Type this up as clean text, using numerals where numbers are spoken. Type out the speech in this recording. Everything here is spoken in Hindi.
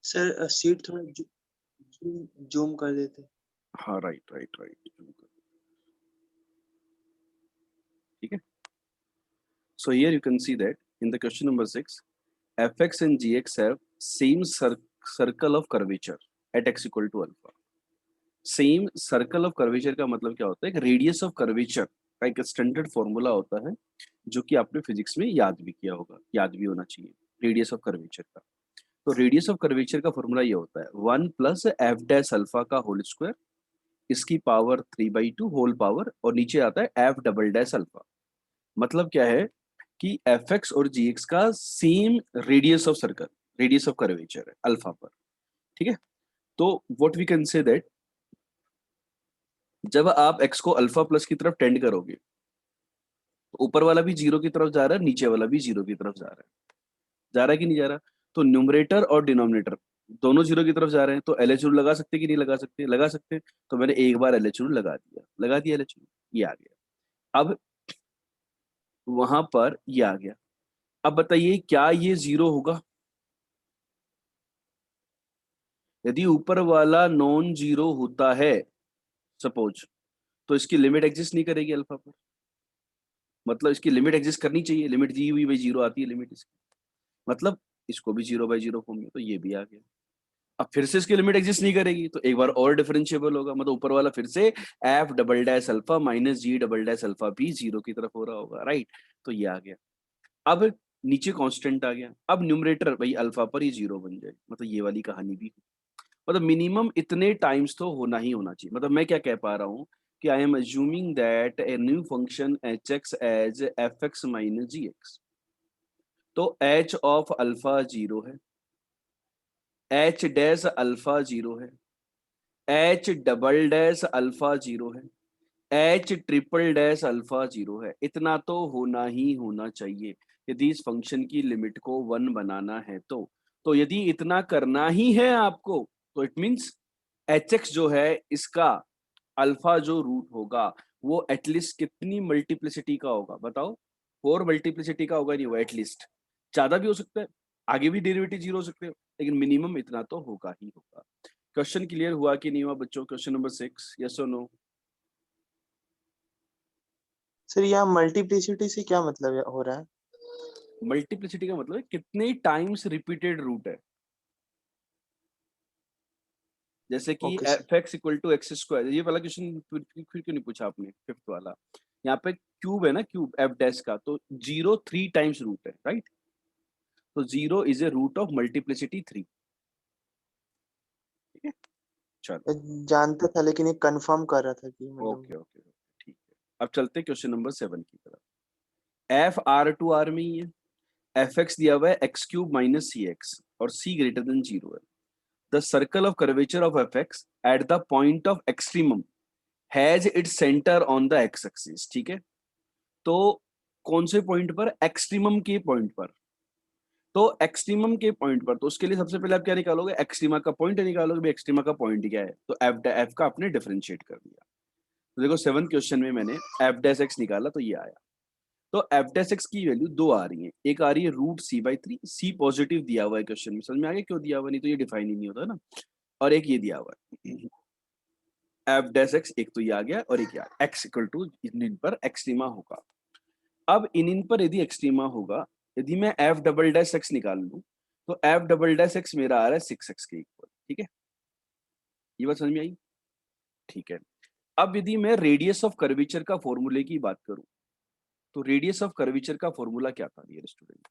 सर सीट थोड़ा जूम कर देते। हाँ राइट, ठीक है। So here you can see that in the question number 6, fx and gx have same circle of curvature at x equal to alpha. Same circle of curvature का मतलब क्या होता है? एक रेडियस ऑफ कर्वेचर का एक स्टैंडर्ड फॉर्मूला होता है जो कि आपने फिजिक्स में याद भी किया होगा, याद भी होना चाहिए रेडियस ऑफ कर्वेचर का। तो रेडियस ऑफ कर्वेचर का फॉर्मूला ये होता है 1 प्लस एफ डैश अल्फा का होल स्क्वायर, इसकी पावर 3/2 होल पावर, और नीचे आता है एफ डबल डैश अल्फा। मतलब क्या है कि एफ एक्स और जी एक्स का same radius of circle, radius of curvature है अल्फा पर, ठीक है। तो what we can say that जब आप x को अल्फा प्लस की तरफ टेंड करोगे तो ऊपर वाला भी जीरो की तरफ जा रहा है, नीचे वाला भी जीरो की तरफ जा रहा है कि नहीं जा रहा? तो न्यूमरेटर और डिनोमिनेटर दोनों जीरो की तरफ जा रहे हैं, तो LHO लगा सकते कि नहीं लगा सकते? लगा सकते। तो मैंने एक बार LHO लगा दिया LHO, ये आ गया। अब वहां पर ये आ गया। अब बताइए क्या ये जीरो होगा? यदि ऊपर वाला नॉन जीरो होता है सपोज, तो इसकी लिमिट एग्जिस्ट नहीं करेगी अल्फा पर। मतलब इसकी लिमिट एग्जिस्ट करनी चाहिए, लिमिट दी हुई बाई जीरो आती है लिमिट इसकी, मतलब इसको भी 0/0 फॉर्म में, तो ये भी आ गया। अब फिर से इसकी लिमिट एग्जिस्ट नहीं करेगी तो एक बार और डिफरेंशिएबल होगा, मतलब ऊपर वाला फिर से F double dash alpha minus G double dash alpha भी जीरो की तरफ हो रहा होगा, राइट। तो ये आ गया। अब नीचे कांस्टेंट आ गया, अब न्यूमरेटर भाई अल्फा पर ही जीरो बन जाए, मतलब ये वाली कहानी भी। मतलब मिनिमम इतने टाइम्स तो होना ही होना चाहिए। मतलब मैं क्या कह पा रहा हूँ कि I am assuming that a new function H X as F X minus G X. तो एच ऑफ अल्फा जीरो है, एच डैश अल्फा जीरो है, H double dash alpha zero है, H triple dash alpha zero है। इतना तो होना ही होना चाहिए यदि इस फंक्शन की लिमिट को 1 बनाना है तो यदि इतना करना ही है आपको, तो इट मींस एच एक्स जो है इसका अल्फा जो रूट होगा वो एटलीस्ट कितनी मल्टीप्लिसिटी का होगा बताओ? 4 मल्टीप्लिसिटी का होगा, नहीं वो एटलीस्ट, ज्यादा भी हो सकता है, आगे भी डेरिवेटिव जीरो हो सकते हैं, लेकिन मिनिमम इतना तो होगा ही होगा। क्वेश्चन क्लियर हुआ कि नहीं हुआ बच्चों? क्वेश्चन नंबर 6, यस और नो? सर यहाँ मल्टीप्लिसिटी से क्या मतलब हो रहा है? मल्टीप्लिसिटी का मतलब है कितने टाइम्स रिपीटेड रूट है। जैसे कि okay sir. F X equal to X square, ये वाला क्वेश्चन फिर क्यों नहीं पूछा आपने? फिफ्थ वाला, यहाँ पे क्यूब है ना, क्यूब एफ डैश का, तो जीरो 3 टाइम्स रूट है, राइट। तो zero is a root of multiplicity 3, ठीक है। चलो जानता था लेकिन ये कंफर्म कर रहा था कि ओके मतलब। ओके, ठीक है। अब चलते हैं क्वेश्चन नंबर 7 की तरफ। एफ आर टू आर में ही है, एफ एक्स दिया हुआ है एक्स क्यूब माइनस सी एक्स और सी ग्रेटर देन जीरो है। The circle of curvature of F x at the point of extremum has its centre on the x axis, ठीक है। तो कौन से पॉइंट पर? एक्सट्रीमम के पॉइंट पर। तो एक्सट्रीमम के पॉइंट पर, तो उसके लिए सबसे पहले आप क्या निकालोगे? एक्सट्रीमा का पॉइंट निकालोगे भाई, एक्सट्रीमा का पॉइंट क्या है? तो एफ का आपने डिफरेंशिएट कर दिया। तो देखो 7th क्वेश्चन में मैंने एफ डैश एक्स निकाला तो ये आया। तो एफ डैश एक्स की वैल्यू दो आ रही है, एक आ रही है root C by 3, C positive दिया हुआ है क्वेश्चन में, समझ में आ गया क्यों दिया हुआ? नहीं तो ये डिफाइन ही नहीं होता ना। और एक ये दिया हुआ है एफ डैश एक्स, एक तो ये आ गया और एक एक्स इक्वल टू इन पर एक्सट्रीमा होगा। अब इन पर यदि एक्सट्रीमा होगा, यदि मैं एफ डबल डैश एक्स निकाल लूं, तो एफ डबल डैश एक्स मेरा आ रहा है 6x के इक्वल, ठीक है। ये बात समझ में आई? ठीक है। अब यदि मैं रेडियस ऑफ कर्वेचर का फॉर्मूले की बात करूं, तो रेडियस ऑफ कर्वेचर का फॉर्मूला क्या था डियर स्टूडेंट?